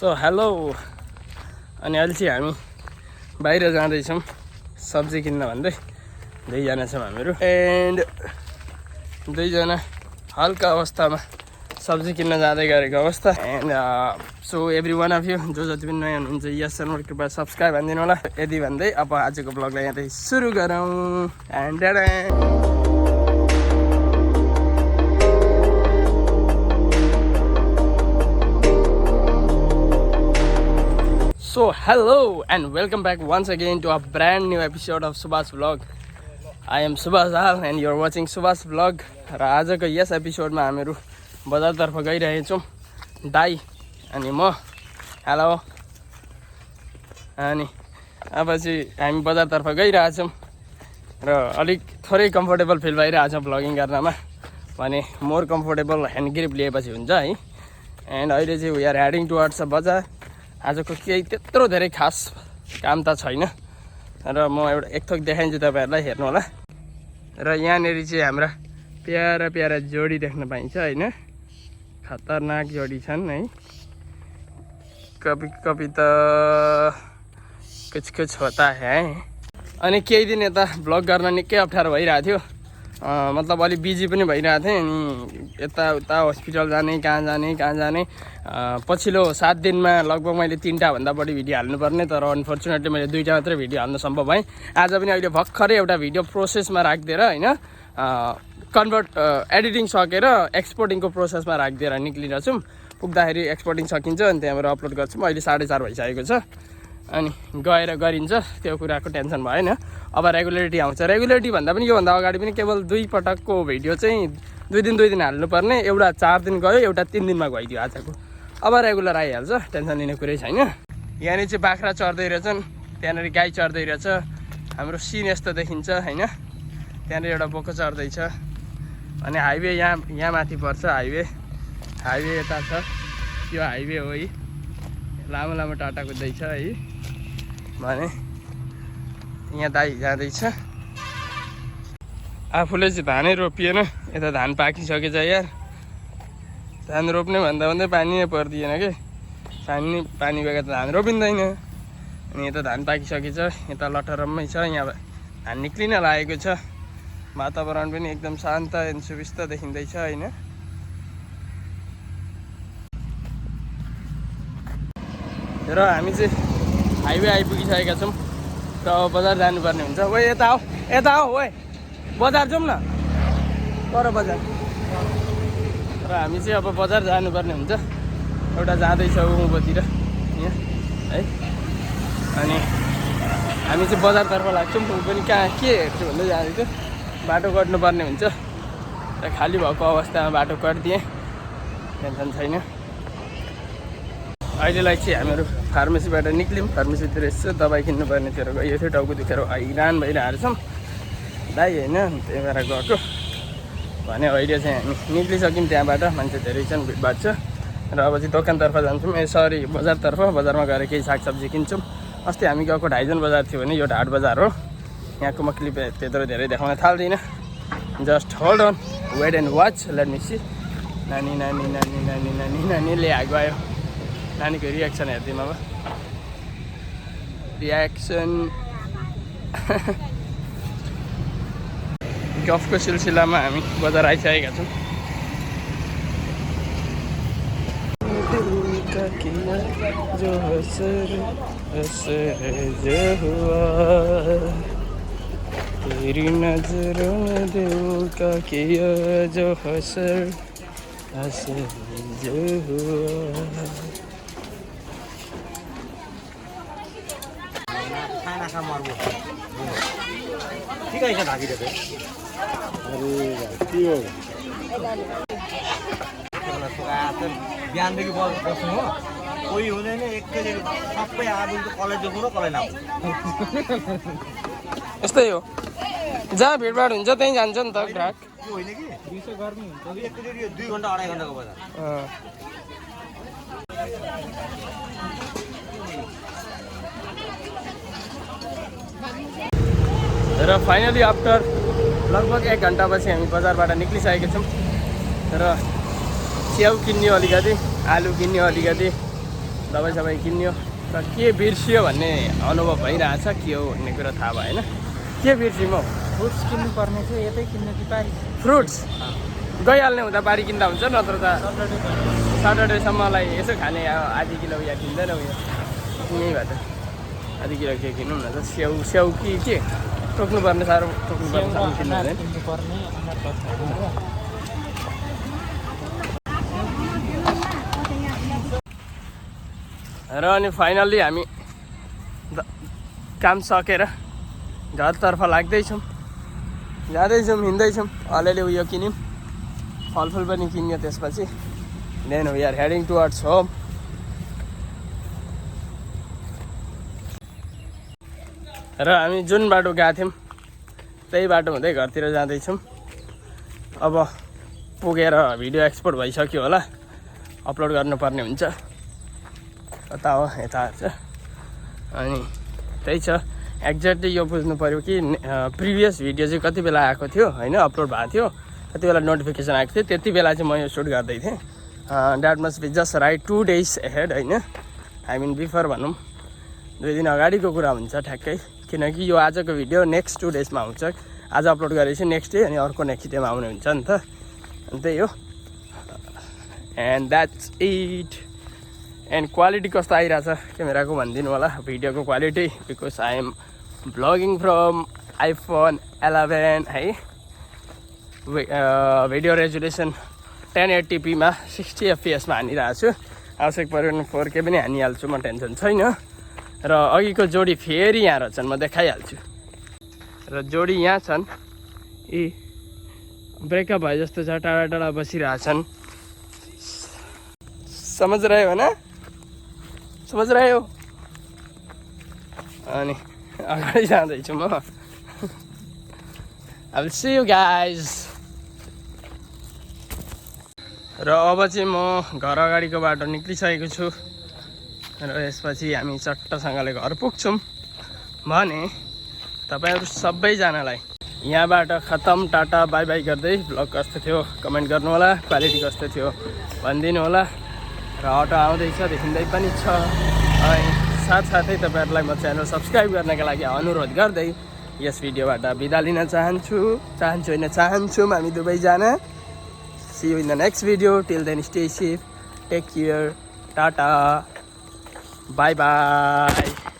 So hello अनि अहिले चाहिँ हामी बाहिर जाँदैछौँ सब्जी किन्न भन्दै दुईजना छौँ हामीहरू एन्ड दुईजना हल्का अवस्थामा सब्जी किन्न जाँदै गरेको अवस्था and so every one of you जो जति पनि नयाँ हुनुहुन्छ यस च्यानल कृपया सब्सक्राइब हानिदिनु होला यदि भन्दै अब आजको ब्लगलाई यहाँदेखि सुरु गरौँ and So hello and welcome back once again to a brand new episode of Subash vlog. I am sbshdhl and you are watching Subash vlog. र आजको यस एपिसोडमा हामीहरू बजारतर्फ गइरहेछौँ दाई अनि म हेलो अनि अब चाहिँ हामी बजारतर्फ गइरहेछौँ र अलिक थोरै कम्फर्टेबल फिल भइरहेछ भ्लगिङ गर्नमा भने मोर कम्फर्टेबल ह्यान्ड ग्रिप लिएपछि हुन्छ है एन्ड अहिले चाहिँ we are heading towards a बजार आजको केही त्यत्रो धेरै खास काम त छैन र म एउटा एकथोक देखाइन्छु तपाईँहरूलाई हेर्नु होला र यहाँनिर चाहिँ हाम्रा प्यारा प्यारा जोडी देख्न पाइन्छ हैन खतरनाक जोडी छन् है कभी कभी त कुछ कुछ होता है अनि केही दिन यता ब्लग गर्न निकै अप्ठ्यारो भइरहेको थियो मतलब अलि बिजी पनि भइरहेको थिएँ अनि यताउता हस्पिटल जाने कहाँ जाने पछिल्लो 7 दिनमा लगभग मैले 3टा भन्दा बढी भिडियो हाल्नुपर्ने तर अनफर्चुनेटली मैले 2टा मात्रै भिडियो हाल्न सम्भव भएँ आज पनि अहिले भर्खरै एउटा भिडियो प्रोसेसमा राखिदिएर हैन कन्भर्ट एडिटिङ सकेर एक्सपोर्टिङको प्रोसेसमा राखिदिएर निक्लिरहेको छौँ पुग्दाखेरि एक्सपोर्टिङ सकिन्छ अनि त्यहाँबाट अपलोड गर्छौँ अहिले 4:30 भइसकेको छ अनि गएर गरिन्छ त्यो कुराको टेन्सन भएन अब रेगुलरिटी आउँछ रेगुलरिटी भन्दा पनि योभन्दा अगाडि पनि केवल 2 पटकको भिडियो चाहिँ 2 दिन हाल्नुपर्ने एउटा 4 दिन गयो एउटा 3 दिनमा गइदियो आजको अब रेगुलर आइहाल्छ टेन्सन लिने कुरै छैन यहाँनिर चाहिँ बाख्रा चर्दै रहेछन् त्यहाँनिर गाई चर्दै रहेछ हाम्रो सिन यस्तो देखिन्छ हैन त्यहाँनिर एउटा बोको चर्दैछ अनि हाइवे यहाँ माथि पर्छ हाइवे यता छ यो हाइवे हो है लामो टाटा कुद्दैछ है भने यहाँ दाइ जाँदैछ आफूले चाहिँ धानै रोपिएन यता धान पाकिसकेछ यार धान रोप्ने भन्दा पानी नै पर्दिएन के पानी गएको त धान रोपिँदैन अनि यता धान पाकिसकेछ यता लटरम्मै छ यहाँ धान निक्लिन लागेको छ वातावरण पनि एकदम शान्त एन्ड सुविस्ता देखिँदैछ हैन र हामी चाहिँ हाइवे आइपुगिसकेका छौँ र अब बजार जानुपर्ने हुन्छ ओ यता आऊ ओए बजार जाउँ न पर बजार र हामी चाहिँ अब बजार जानुपर्ने हुन्छ एउटा जाँदैछ उँभोतिर यहाँ है अनि हामी चाहिँ बजारतर्फ लाग्छौँ ऊ पनि कहाँ के हेर्छु भन्दै जाँदैछ बाटो कट्नुपर्ने हुन्छ र खाली भएको अवस्थामा बाटो कटिदिएँ टेन्सन छैन अहिलेलाई चाहिँ हामीहरू फार्मेसीबाट निक्ल्यौँ फार्मेसीतिर यसो दबाई किन्नुपर्नेतिर गयो थियो टाउको दुखेर हैरान भइरहेको छौँ दाइ होइन त्यही भएर गएको भने अहिले चाहिँ हामी निक्लिसक्यौँ त्यहाँबाट मान्छे धेरै छन् भिडभाड छ र अब चाहिँ दोकानतर्फ जान्छौँ बजारतर्फ बजारमा गएर केही सागसब्जी किन्छौँ अस्ति हामी गएको ढाइजन बजार थियो भने यो हाट बजार हो यहाँको म क्लिप त्यत्रो धेरै देखाउन थाल्दिनँ just hold on wait and watch let me see नानीले गयो नानीको रियाक्सन हेरिदिउँ अब रियाक्सन गफको सिलसिलामा हामी बजार आइसकेका छौँ जो हसर जो हुआ तेरी नजरों में दिल का किया जो हसर जो हुआ ठिकै छ भागिरहेको अरे के हो बिहानदेखि बस्नु हो कोही हुँदैन एकैचोटि सबै आदमी त कलेज जाउँ र कलेज नआउँ यस्तै हो जहाँ भिडभाड हुन्छ त्यहीँ जान्छ नि त ग्राहक त्यो होइन कि दिउँसो गर्नु हुन्छ एकैचोटि 2 घन्टा 2.5 घन्टाको बजार र फाइनली आफ्टर लगभग 1 घन्टापछि हामी बजारबाट निक्लिसकेका छौँ र च्याउ किन्ने अलिकति आलु किन्ने अलिकति दबाई किन्यो र के बिर्सियो भन्ने अनुभव भइरहेछ के हो भन्ने कुरा थाहा भएन के बिर्सिम हौ फ्रुट्स किन्नु पर्ने थियो यतै किन्नु कि पारि फ्रुट्स गइहाल्ने हुँदा पारि किन्दा हुन्छ नत्र त सटरडेसम्मलाई यसो खाने आधी किलो या किन्दैन उयो यहीँ भए त आधी किलो के किनौँ न त स्याउ के टोक्नुपर्ने साह्रो टोक्नुपर्ने किन्नु हुँदैन र अनि फाइनल्ली हामी काम सकेर घरतर्फ लाग्दैछौँ जाँदैछौँ हिँड्दैछौँ अलिअलि उयो किन्यौँ फलफुल पनि किन्यो त्यसपछि then we are heading towards home र हामी जुन बाटो गएको थियौँ त्यही बाटो हुँदै घरतिर जाँदैछौँ अब पुगेर भिडियो एक्सपोर्ट भइसक्यो होला अपलोड गर्नुपर्ने हुन्छ कता हो यता छ अनि त्यही छ एक्ज्याक्टली यो बुझ्नु पऱ्यो कि प्रिभियस भिडियो चाहिँ कति बेला आएको थियो होइन अपलोड भएको थियो कति बेला नोटिफिकेसन आएको थियो त्यति बेला चाहिँ म यो सुट गर्दै थिएँ that must be just right 2 days ahead होइन आई मिन बिफोर भनौँ 2 दिन अगाडिको कुरा हुन्छ ठ्याक्कै किनकि यो आजको भिडियो नेक्स्ट 2 daysमा आउँछ आज अपलोड गरेपछि नेक्स्ट डे अनि अर्को नेक्स्ट डेमा आउने हुन्छ नि त अनि त्यही हो and that's it and quality कस्तो आइरहेछ क्यामेराको भनिदिनु होला भिडियोको quality because I am vlogging from iPhone 11 है भिडियो रेजुलेसन 1080pमा 60 fpsमा हानिरहेको छु आवश्यक पऱ्यो भने 4K पनि हानिहाल्छु म टेन्सन छैन र अघिको जोडी फेरि यहाँ रहेछन् म देखाइहाल्छु र जोडी यहाँ छन् यी ब्रेकअप भए जस्तो छ टाढा टाढा बसिरहेछन् समझ रह्यो होइन समझ रह्यो अनि अगाडि जाँदैछु म I will see you guys र अब चाहिँ म घर अगाडिको बाटो निक्लिसकेको छु र यसपछि हामी चट्टसँगले घर पुग्छौँ भने तपाईँहरू सबैजनालाई यहाँबाट खतम टाटा बाई बाई गर्दै भ्लग कस्तो थियो कमेन्ट गर्नु होला क्वालिटी कस्तो थियो भनिदिनु होला र अटो आउँदैछ देखिँदै पनि छ अनि साथसाथै तपाईँहरूलाई म च्यानल सब्सक्राइब गर्नका लागि अनुरोध गर्दै यस भिडियोबाट बिदा लिन चाहन्छु होइन चाहन्छौँ हामी दुवैजना See you in the next video. Till then, stay safe. Take care. Tata. Bye bye.